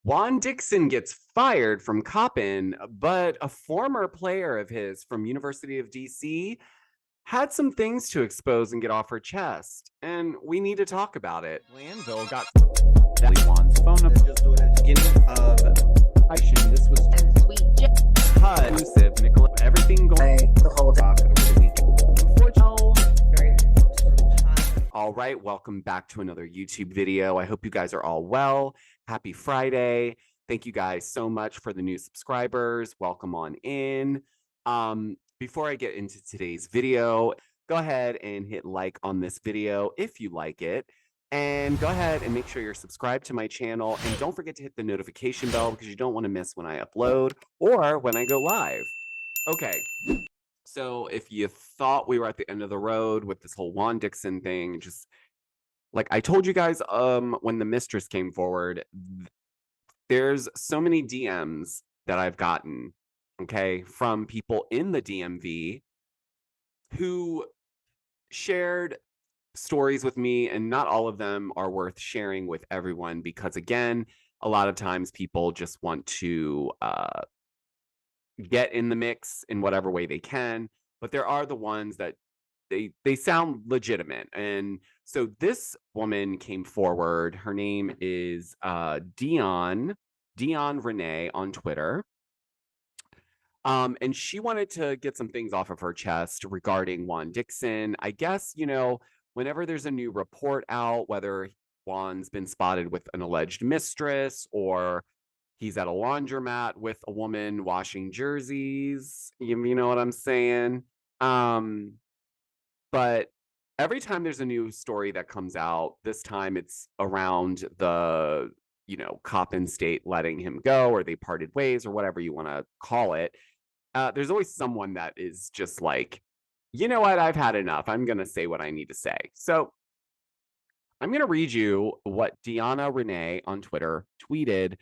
Juan Dixon gets fired from Coppin, but a former player of his from University of DC had some things to expose and get off her chest, and we need to talk about it. Glanville got Juan's phone number. Just doing it beginning of this was sweet exclusive, Nicola. Everything going the whole talk over the weekend. very sort of positive. All right, welcome back to another YouTube video. I hope you guys are all well. Happy Friday. Thank you guys so much for the new subscribers. Welcome on in. Before I get into today's video, go ahead and hit like on this video if you like it. And go ahead and make sure you're subscribed to my channel. And don't forget to hit the notification bell because you don't want to miss when I upload or when I go live. Okay. So if you thought we were at the end of the road with this whole Juan Dixon thing, just like I told you guys when the mistress came forward, there's so many DMs that I've gotten, okay, from people in the DMV who shared stories with me, and not all of them are worth sharing with everyone because, again, a lot of times people just want to get in the mix in whatever way they can, but there are the ones that they sound legitimate. And so this woman came forward. Her name is Dion Renee on Twitter. And she wanted to get some things off of her chest regarding Juan Dixon. I guess, whenever there's a new report out, whether Juan's been spotted with an alleged mistress or he's at a laundromat with a woman washing jerseys, you know what I'm saying? But every time there's a new story that comes out, this time it's around the, Coppin State letting him go, or they parted ways, or whatever you want to call it. There's always someone that is just like, you know what, I've had enough. I'm going to say what I need to say. So I'm going to read you what Deanna Renee on Twitter tweeted.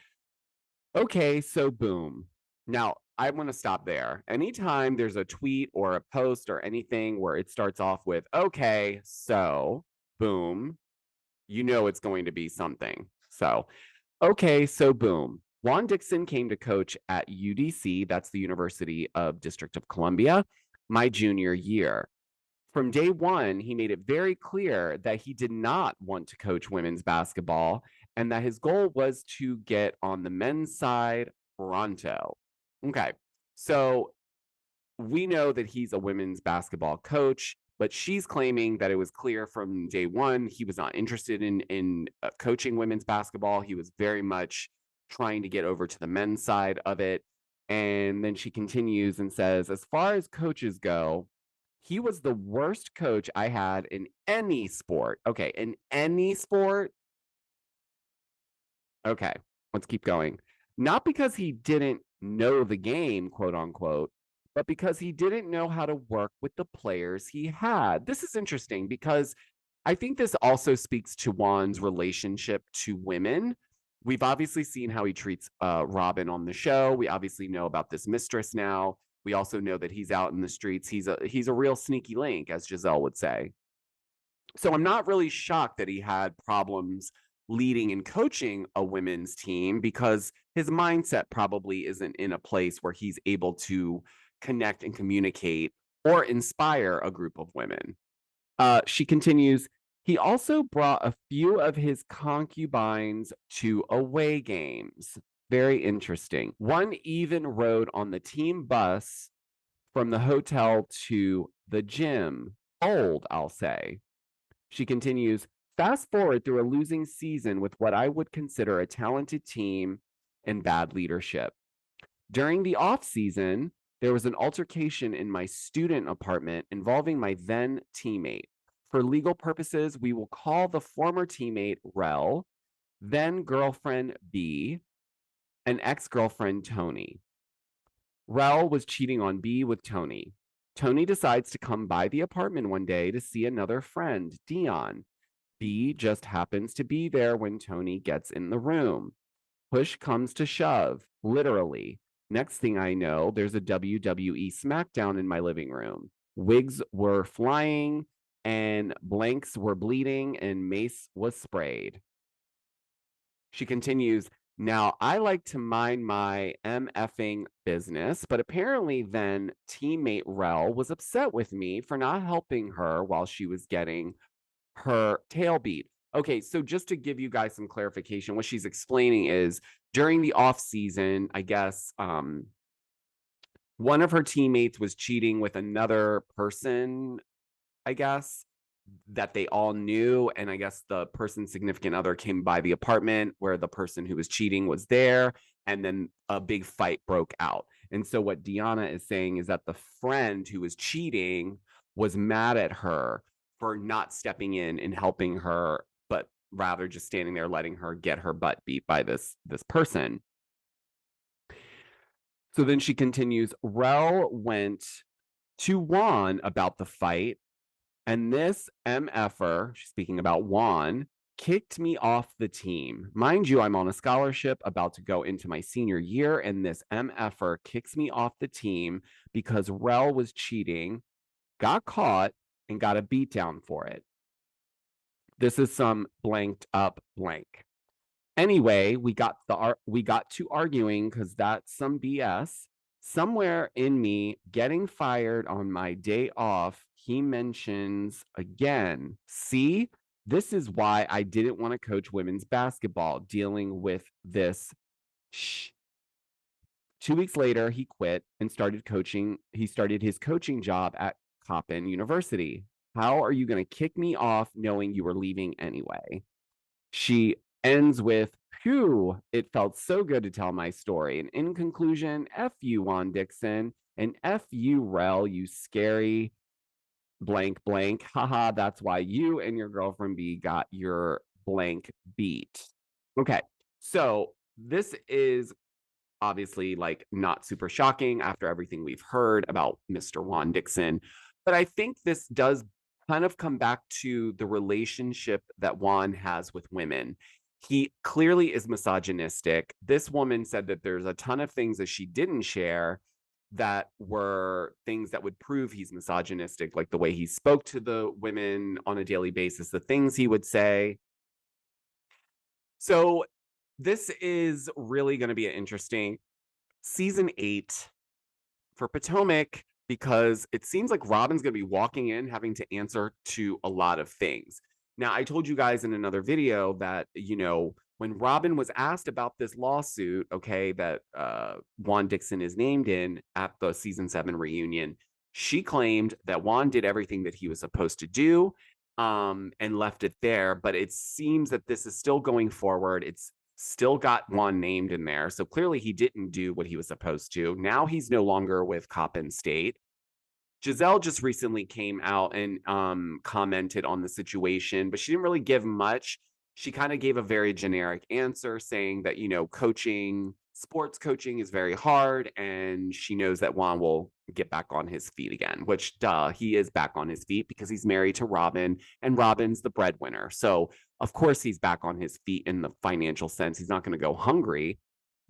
Okay, so boom. Now, I want to stop there. Anytime there's a tweet or a post or anything where it starts off with, okay, so boom, you know it's going to be something. So, okay, so boom. Juan Dixon came to coach at UDC, that's the University of District of Columbia, my junior year. From day one, he made it very clear that he did not want to coach women's basketball and that his goal was to get on the men's side pronto. Okay, so we know that he's a women's basketball coach, but she's claiming that it was clear from day one he was not interested in coaching women's basketball. He was very much trying to get over to the men's side of it. And then she continues and says, as far as coaches go, he was the worst coach I had in any sport. Okay, in any sport. Okay, let's keep going. Not because he didn't know the game, quote unquote, but because he didn't know how to work with the players he had. This is interesting because I think this also speaks to Juan's relationship to women. We've obviously seen how he treats Robyn on the show. We obviously know about this mistress now. We also know that he's out in the streets. He's a real sneaky link, as Giselle would say. So I'm not really shocked that he had problems leading and coaching a women's team because his mindset probably isn't in a place where he's able to connect and communicate or inspire a group of women. She continues, he also brought a few of his concubines to away games. Very interesting. One even rode on the team bus from the hotel to the gym. Bold, I'll say. She continues, fast forward through a losing season with what I would consider a talented team and bad leadership. During the off season, there was an altercation in my student apartment involving my then teammate. For legal purposes, we will call the former teammate Rel, then girlfriend B, and ex-girlfriend Tony. Rel was cheating on B with Tony. Tony decides to come by the apartment one day to see another friend, Dion. B just happens to be there when Tony gets in the room. Push comes to shove, literally. Next thing I know, there's a WWE SmackDown in my living room. Wigs were flying and blanks were bleeding and mace was sprayed. She continues, Now, I like to mind my MFing business, but apparently then teammate Rel was upset with me for not helping her while she was getting her tail beat. Okay, so just to give you guys some clarification, what she's explaining is during the off season, I guess one of her teammates was cheating with another person, I guess, that they all knew. And I guess the person's significant other came by the apartment where the person who was cheating was there. And then a big fight broke out. And so, what Deanna is saying is that the friend who was cheating was mad at her for not stepping in and helping her, but rather just standing there letting her get her butt beat by this person. So then she continues, Rel went to Juan about the fight, and this MFer, speaking about Juan, kicked me off the team. Mind you, I'm on a scholarship about to go into my senior year, and this MFer kicks me off the team because Rel was cheating, got caught, and got a beat down for it. This is some blanked up blank. Anyway, we got to arguing because that's some BS. Somewhere in me getting fired on my day off, he mentions again, see, this is why I didn't want to coach women's basketball, dealing with this. Shh. 2 weeks later, he quit and started coaching. He started his coaching job at Coppin University. How are you going to kick me off knowing you were leaving anyway? She ends with, Phew, it felt so good to tell my story. And in conclusion, F you, Juan Dixon, and F you, Rel, you scary blank blank. Haha, that's why you and your girlfriend B got your blank beat. Okay, so this is obviously like not super shocking after everything we've heard about Mr. Juan Dixon. But I think this does kind of come back to the relationship that Juan has with women. He clearly is misogynistic. This woman said that there's a ton of things that she didn't share that were things that would prove he's misogynistic, like the way he spoke to the women on a daily basis, the things he would say. So this is really going to be an interesting season 8 for Potomac because it seems like Robyn's going to be walking in having to answer to a lot of things. Now, I told you guys in another video that, when Robyn was asked about this lawsuit, okay, that Juan Dixon is named in at the season 7 reunion, she claimed that Juan did everything that he was supposed to do and left it there. But it seems that this is still going forward. It's still got Juan named in there. So clearly he didn't do what he was supposed to. Now he's no longer with Coppin State. Giselle just recently came out and commented on the situation, but she didn't really give much. She kind of gave a very generic answer saying that, sports coaching is very hard, and she knows that Juan will get back on his feet again, which, he is back on his feet because he's married to Robyn, and Robyn's the breadwinner. So, of course, he's back on his feet in the financial sense. He's not going to go hungry,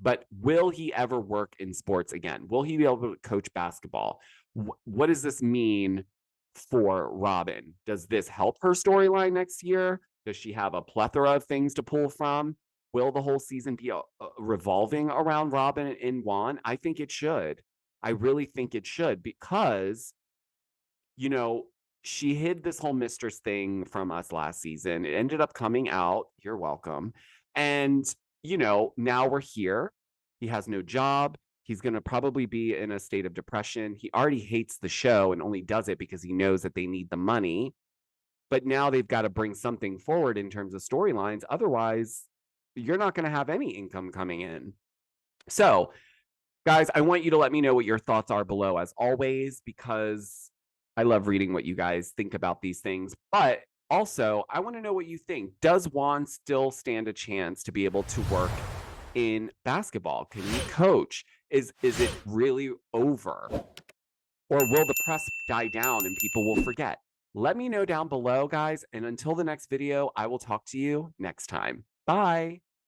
but will he ever work in sports again? Will he be able to coach basketball? What does this mean for Robyn? Does this help her storyline next year? Does she have a plethora of things to pull from? Will the whole season be revolving around Robyn and Juan? I think it should. I really think it should because, she hid this whole mistress thing from us last season. It ended up coming out. You're welcome. And, now we're here. He has no job. He's going to probably be in a state of depression. He already hates the show and only does it because he knows that they need the money. But now they've got to bring something forward in terms of storylines. Otherwise, you're not going to have any income coming in. So, guys, I want you to let me know what your thoughts are below, as always, because I love reading what you guys think about these things. But also, I want to know what you think. Does Juan still stand a chance to be able to work in basketball? Can he coach? Is it really over? Or will the press die down and people will forget? Let me know down below, guys. And until the next video, I will talk to you next time. Bye.